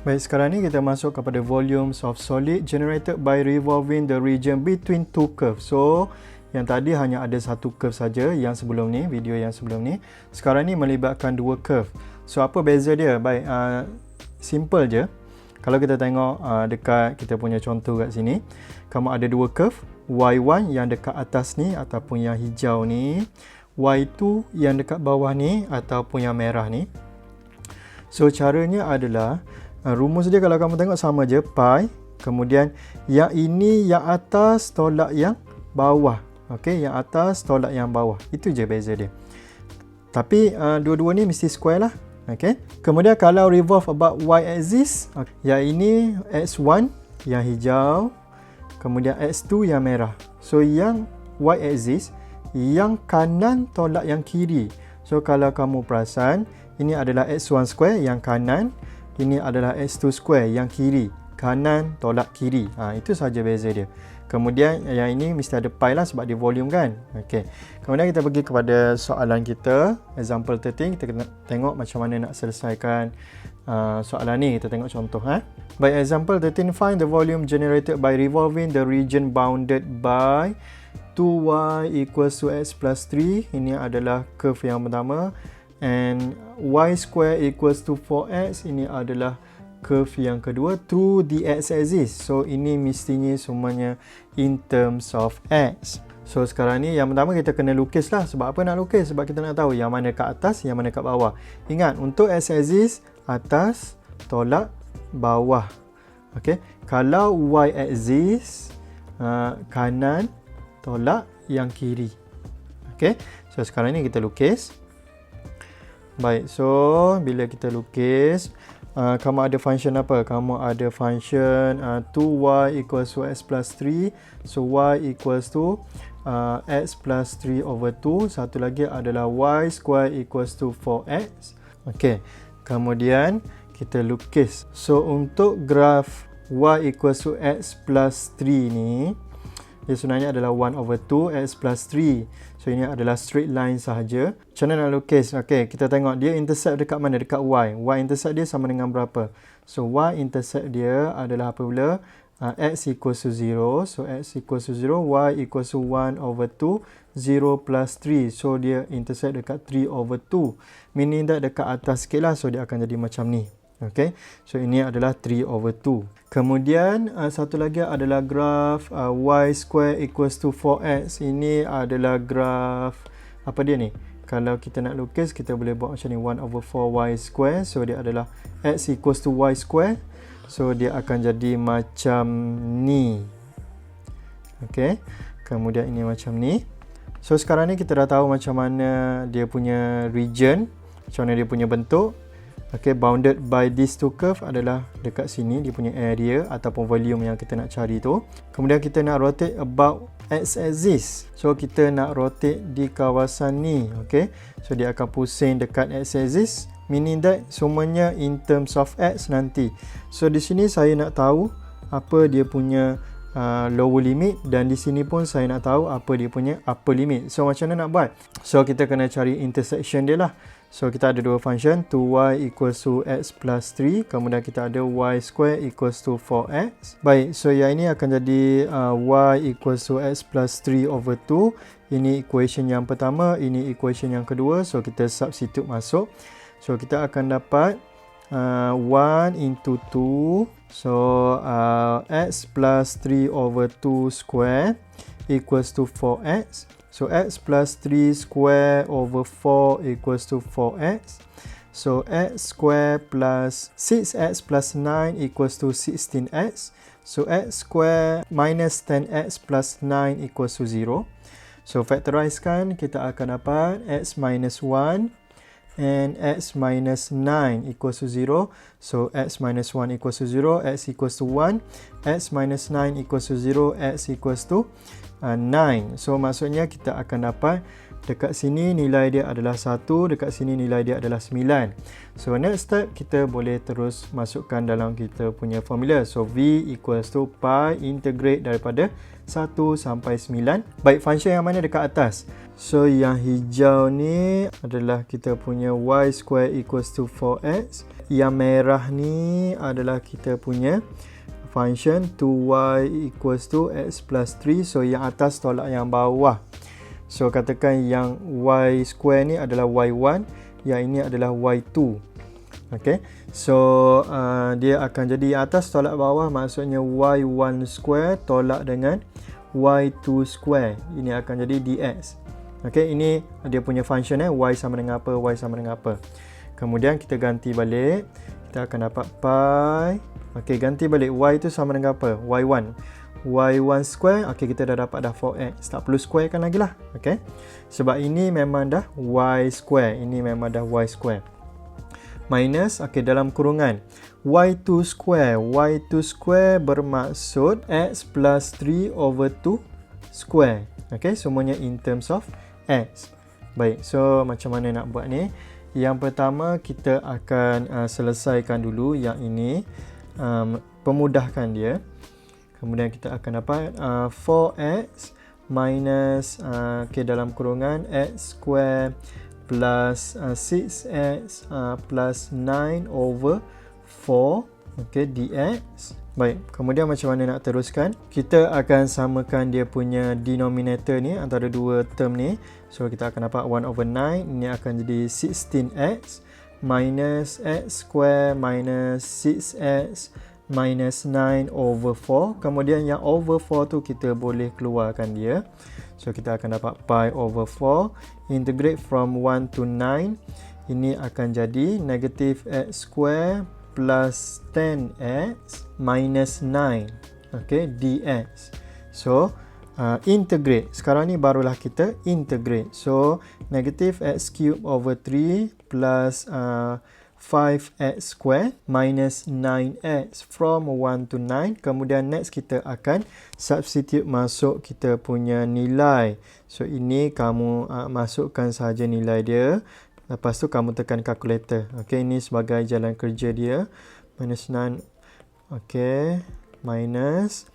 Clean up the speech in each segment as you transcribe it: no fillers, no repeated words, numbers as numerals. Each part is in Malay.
Baik, sekarang ni kita masuk kepada volumes of solid generated by revolving the region between two curves. So, yang tadi hanya ada satu curve saja yang sebelum ni, video yang sebelum ni. Sekarang ni melibatkan dua curve. So, apa beza dia? Baik, simple je. Kalau kita tengok dekat kita punya contoh kat sini, kamu ada dua curve. Y1 yang dekat atas ni ataupun yang hijau ni. Y2 yang dekat bawah ni ataupun yang merah ni. So, caranya adalah rumus dia kalau kamu tengok sama je, pi. Kemudian yang ini yang atas tolak yang bawah. Okey, yang atas tolak yang bawah. Itu je beza dia. Tapi dua-dua ni mesti square lah. Okey. Kemudian kalau revolve about y axis, yang ini x1 yang hijau, kemudian x2 yang merah. So yang y axis, yang kanan tolak yang kiri. So kalau kamu perasan, ini adalah x1 square yang kanan. Ini adalah x2 square yang kiri. Kanan tolak kiri. Itu saja beza dia. Kemudian yang ini mesti ada pi lah sebab dia volume kan. Okey. Kemudian kita pergi kepada soalan kita. Example 13. Kita kena tengok macam mana nak selesaikan soalan ni. Kita tengok contoh. Baik, example 13. Find the volume generated by revolving the region bounded by 2y equals to x plus 3. Ini adalah curve yang pertama. And y square equals to 4x. Ini adalah curve yang kedua through the x-axis. So, ini mestinya semuanya in terms of x. So, sekarang ni yang pertama kita kena lukis lah. Sebab apa nak lukis? Sebab kita nak tahu yang mana kat atas, yang mana kat bawah. Ingat, untuk x-axis, atas tolak bawah. Okay. Kalau y-axis, kanan tolak yang kiri. Okay. So, sekarang ni kita lukis. Baik, so bila kita lukis, kamu ada function apa? Kamu ada function 2y equals to x plus 3. So, y equals to x plus 3 over 2. Satu lagi adalah y square equals to 4x. Okey, kemudian kita lukis. So, untuk graf y equals to x plus 3 ni, dia sebenarnya adalah 1 over 2 x plus 3. So, ini adalah straight line sahaja. Macam mana nak lukis? Okey, kita tengok dia intercept dekat mana? Dekat y. Y intercept dia sama dengan berapa? So, y intercept dia adalah apabila x equals to 0. So, x equals to 0. Y equals to 1 over 2. 0 plus 3. So, dia intercept dekat 3 over 2. Meaning that dekat atas sikit lah. So, dia akan jadi macam ni. Okay, so ini adalah 3 over 2. Kemudian satu lagi adalah graf y square equals to 4x. Ini adalah graf apa dia ni? Kalau kita nak lukis, kita boleh buat macam ni, 1 over 4y square. So dia adalah x equals to y square. So dia akan jadi macam ni. Okay, kemudian ini macam ni. So sekarang ni kita dah tahu macam mana dia punya region, macam mana dia punya bentuk. Okay, bounded by these two curve adalah dekat sini dia punya area ataupun volume yang kita nak cari tu. Kemudian kita nak rotate about x-axis. So kita nak rotate di kawasan ni. Okay, so dia akan pusing dekat x-axis, meaning that semuanya in terms of x nanti. So di sini saya nak tahu apa dia punya lower limit, dan di sini pun saya nak tahu apa dia punya upper limit. So macam mana nak buat? So kita kena cari intersection dia lah. So kita ada dua function, 2y equals to x plus 3. Kemudian kita ada y square equals to 4x. Baik, so yang ini akan jadi y equals to x plus 3 over 2. Ini equation yang pertama, ini equation yang kedua. So kita substitute masuk. So kita akan dapat 1 into 2. So x plus 3 over 2 square equals to 4x. So x plus 3 square over 4 equals to 4x. So x square plus 6x plus 9 equals to 16x. So x square minus 10x plus 9 equals to 0. So factorizekan, kita akan dapat x minus 1 and x minus 9 equals to 0. So x minus 1 equals to 0, x equals to 1, x minus 9 equals to 0, x equals to 9. So maksudnya kita akan dapat Dekat sini nilai dia adalah 1, dekat sini nilai dia adalah 9. So next step, kita boleh terus masukkan dalam kita punya formula. So V equals to pi integrate daripada 1 sampai 9. Baik, function yang mana dekat atas? So yang hijau ni adalah kita punya y square equals to 4x. Yang merah ni adalah kita punya function 2y equals to x plus 3. So yang atas tolak yang bawah. So katakan yang y square ni adalah y1, yang ini adalah y2. Okay, so dia akan jadi atas tolak bawah, maksudnya y1 square tolak dengan y2 square. Ini akan jadi dx. Okay, ini dia punya function y sama dengan apa, y sama dengan apa. Kemudian kita ganti balik, kita akan dapat pi. Okay, ganti balik y itu sama dengan apa, y1 square. Okay, kita dah dapat dah 4x. Tak perlu square kan lagi lah. Okay, sebab ini memang dah y square. Ini memang dah y square. Minus, okay, dalam kurungan y2 square. y2 square bermaksud x plus 3 over 2 square. Okay, semuanya in terms of x. Baik, so macam mana nak buat ni? Yang pertama, kita akan selesaikan dulu yang ini. Pemudahkan dia. Kemudian kita akan dapat 4x minus okay, dalam kurungan x square plus 6x plus 9 over 4, okay, dx. Baik, kemudian macam mana nak teruskan? Kita akan samakan dia punya denominator ni antara dua term ni. So kita akan dapat 1 over 9. Ini akan jadi 16x minus x square minus 6x minus 9 over 4. Kemudian yang over 4 tu kita boleh keluarkan dia. So kita akan dapat pi over 4. Integrate from 1 to 9. Ini akan jadi negative x square plus 10x minus 9. Okay, dx. So integrate. Sekarang ni barulah kita integrate. So negative x cube over 3 plus 5x square minus 9x from 1 to 9. Kemudian next kita akan substitute masuk kita punya nilai. So ini kamu masukkan saja nilai dia. Lepas tu kamu tekan calculator. Okay, ini sebagai jalan kerja dia. Minus 9. Okay, minus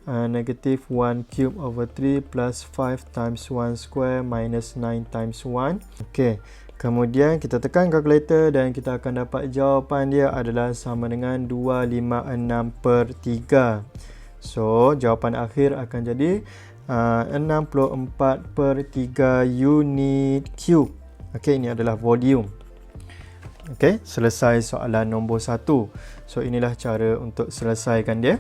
negative 1 cube over 3 plus 5 times 1 square minus 9 times 1. Okay. Kemudian kita tekan calculator dan kita akan dapat jawapan dia adalah sama dengan 256/3. So, jawapan akhir akan jadi 64/3 unit cube. Okey, ini adalah volume. Okey, selesai soalan nombor 1. So, inilah cara untuk selesaikan dia.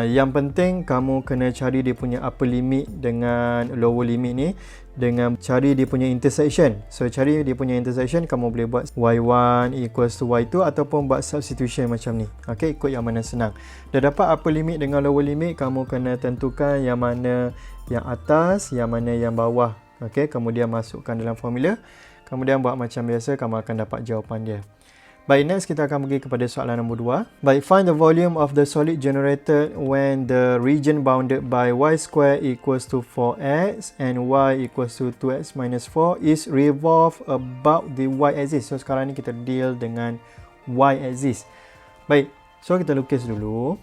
Yang penting kamu kena cari dia punya upper limit dengan lower limit ni dengan cari dia punya intersection. So cari dia punya intersection, kamu boleh buat y1 equals to y2 ataupun buat substitution macam ni. Okey, ikut yang mana senang. Dah dapat upper limit dengan lower limit, kamu kena tentukan yang mana yang atas, yang mana yang bawah. Okey, kemudian masukkan dalam formula. Kemudian buat macam biasa, kamu akan dapat jawapan dia. Baik, next kita akan pergi kepada soalan nombor 2. Baik, find the volume of the solid generated when the region bounded by y square equals to 4x and y equals to 2x minus 4 is revolve about the y-axis. So, sekarang ni kita deal dengan y-axis. Baik, so kita lukis dulu.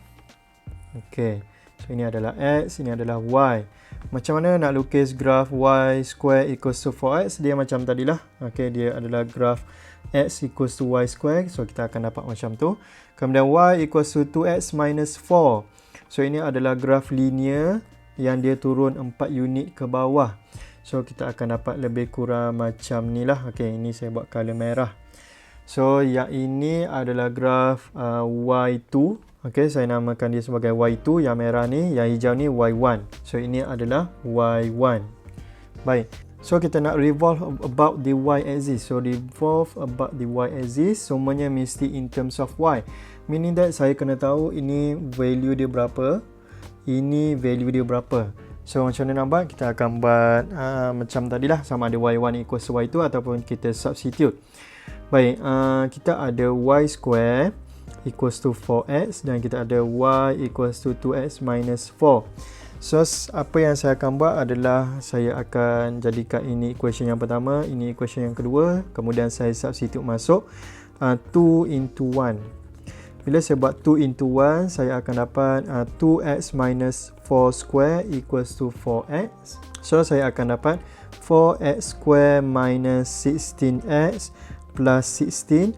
Okay, so ini adalah x, ini adalah y. Macam mana nak lukis graf y square equals to 4x? Dia macam tadilah. Okay, dia adalah graf x equals to y square. So, kita akan dapat macam tu. Kemudian y equals to 2x minus 4. So, ini adalah graf linear yang dia turun 4 unit ke bawah. So, kita akan dapat lebih kurang macam ni lah. Okay, ini saya buat color merah. So, yang ini adalah graf y2. Okay, saya namakan dia sebagai y2. Yang merah ni, yang hijau ni y1. So, ini adalah y1. Baik. So, kita nak revolve about the y-axis. So, revolve about the y-axis, semuanya mesti in terms of y. Meaning that saya kena tahu ini value dia berapa, ini value dia berapa. So, macam mana nak buat? Kita akan buat macam tadilah, sama ada y1 equals to y2 ataupun kita substitute. Baik, kita ada y square equals to 4x dan kita ada y equals to 2x minus 4. So apa yang saya akan buat adalah saya akan jadikan ini equation yang pertama, ini equation yang kedua, kemudian saya substitute masuk 2 into 1. Bila saya buat 2 into 1, saya akan dapat 2x minus 4 square equals to 4x. So saya akan dapat 4x square minus 16x plus 16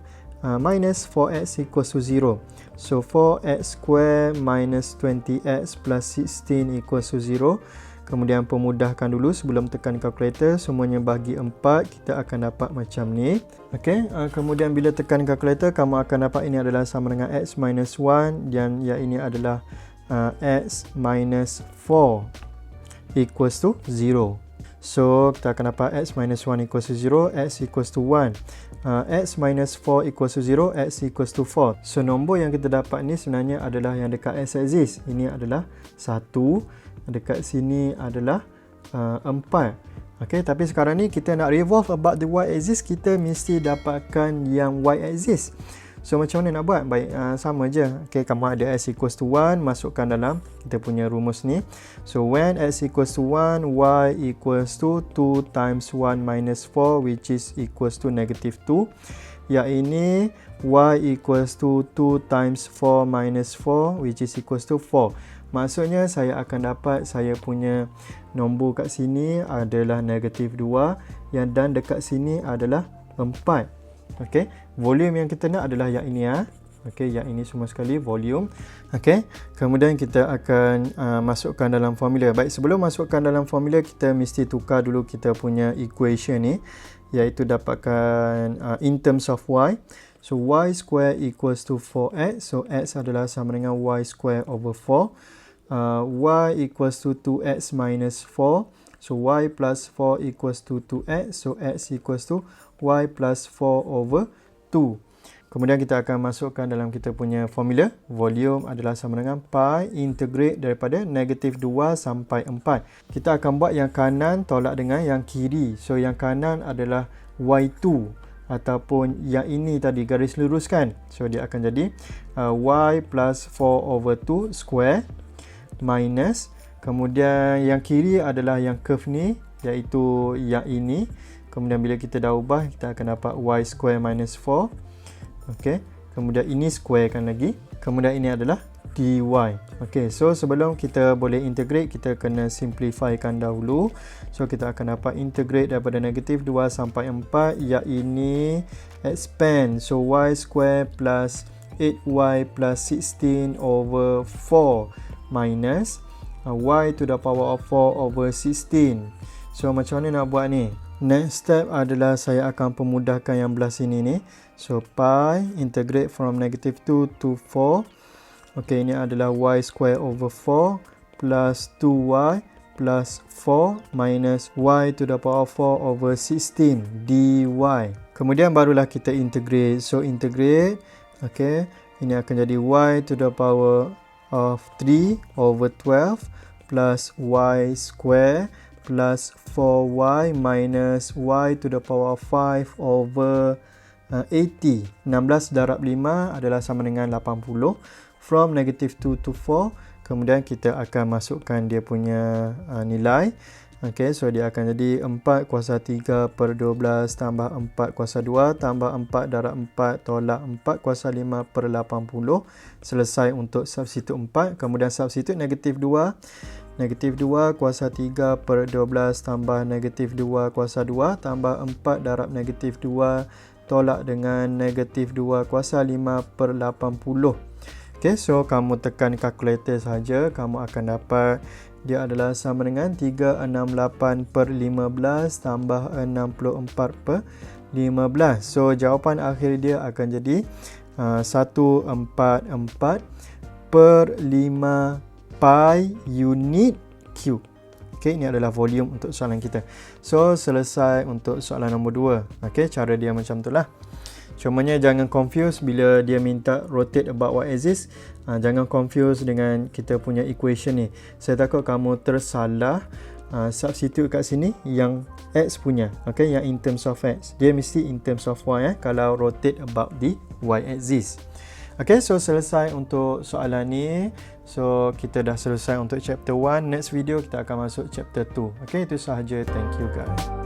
minus 4x equals to 0. So 4x square minus 20x plus 16 equals to 0. Kemudian pemudahkan dulu sebelum tekan kalkulator, semuanya bagi 4, kita akan dapat macam ni. Okey, kemudian bila tekan kalkulator, kamu akan dapat ini adalah sama dengan x minus 1 dan yang ini adalah x minus 4 equals to 0. So kita akan dapat x minus 1 equals to 0, x equals to 1. X minus 4 equals to 0, x equals to 4. So nombor yang kita dapat ni sebenarnya adalah yang dekat x-axis. Ini adalah 1, dekat sini adalah 4. Okay, tapi sekarang ni kita nak revolve about the y-axis, kita mesti dapatkan yang y-axis. So macam mana nak buat? Baik, sama je. Okay, kamu ada x equals to 1, masukkan dalam kita punya rumus ni. So when x equals to 1, y equals to 2 times 1 minus 4, which is equals to negative 2. Yang ini y equals to 2 times 4 minus 4, which is equals to 4. Maksudnya saya akan dapat saya punya nombor kat sini adalah negatif 2 dan dekat sini adalah 4. Okey, volume yang kita nak adalah yang ini ya. Okey, yang ini semua sekali volume. Okey, kemudian kita akan masukkan dalam formula. Baik, sebelum masukkan dalam formula, kita mesti tukar dulu kita punya equation ni, iaitu dapatkan in terms of y. So y square equals to 4x. So x adalah sama dengan y square over 4. Y equals to 2x minus 4. So y plus 4 equals to 2x. So x equals to y plus 4 over 2. Kemudian kita akan masukkan dalam kita punya formula. Volume adalah sama dengan pi integrate daripada negatif 2 sampai 4. Kita akan buat yang kanan tolak dengan yang kiri. So yang kanan adalah y2 ataupun yang ini tadi garis luruskan. So dia akan jadi y plus 4 over 2 square minus, kemudian yang kiri adalah yang curve ni, iaitu yang ini. Kemudian bila kita dah ubah, kita akan dapat y square minus 4. Okey, kemudian ini squarekan lagi. Kemudian ini adalah dy. Okey, so sebelum kita boleh integrate, kita kena simplifykan dahulu. So kita akan dapat integrate daripada negatif 2 sampai 4, yang ini expand. So y square plus 8y plus 16 over 4 minus y to the power of 4 over 16. So macam mana nak buat ni? Next step adalah saya akan pemudahkan yang belah sini ni. So pi integrate from negative 2 to 4. Okey, ini adalah y square over 4 plus 2y plus 4 minus y to the power of 4 over 16 dy. Kemudian barulah kita integrate. So integrate, okey, ini akan jadi y to the power of 3 over 12 plus y square plus 4y minus y to the power of 5 over 80. 16 darab 5 adalah sama dengan 80. From negative 2 to 4. Kemudian kita akan masukkan dia punya nilai. Okay, so dia akan jadi 4 kuasa 3 per 12 tambah 4 kuasa 2 tambah 4 darab 4 tolak 4 kuasa 5 per 80. Selesai untuk substitute 4. Kemudian substitute negatif 2. Negatif 2 kuasa 3 per 12 tambah negatif 2 kuasa 2 tambah 4 darab negatif 2 tolak dengan negatif 2 kuasa 5 per 80. Okay, so kamu tekan kalkulator saja, kamu akan dapat dia adalah sama dengan 368 per 15 tambah 64 per 15. So jawapan akhir dia akan jadi 144 per 5 pi unit cube. Okey, ini adalah volume untuk soalan kita. So selesai untuk soalan nombor 2. Okey, cara dia macam itulah. Cumanya jangan confuse bila dia minta rotate about y-axis. Jangan confuse dengan kita punya equation ni. Saya takut kamu tersalah substitute kat sini yang x punya. Okey, yang in terms of x. Dia mesti in terms of y kalau rotate about the y-axis. Okay, so selesai untuk soalan ni. So kita dah selesai untuk chapter 1. Next video kita akan masuk chapter 2. Okay, itu sahaja. Thank you guys.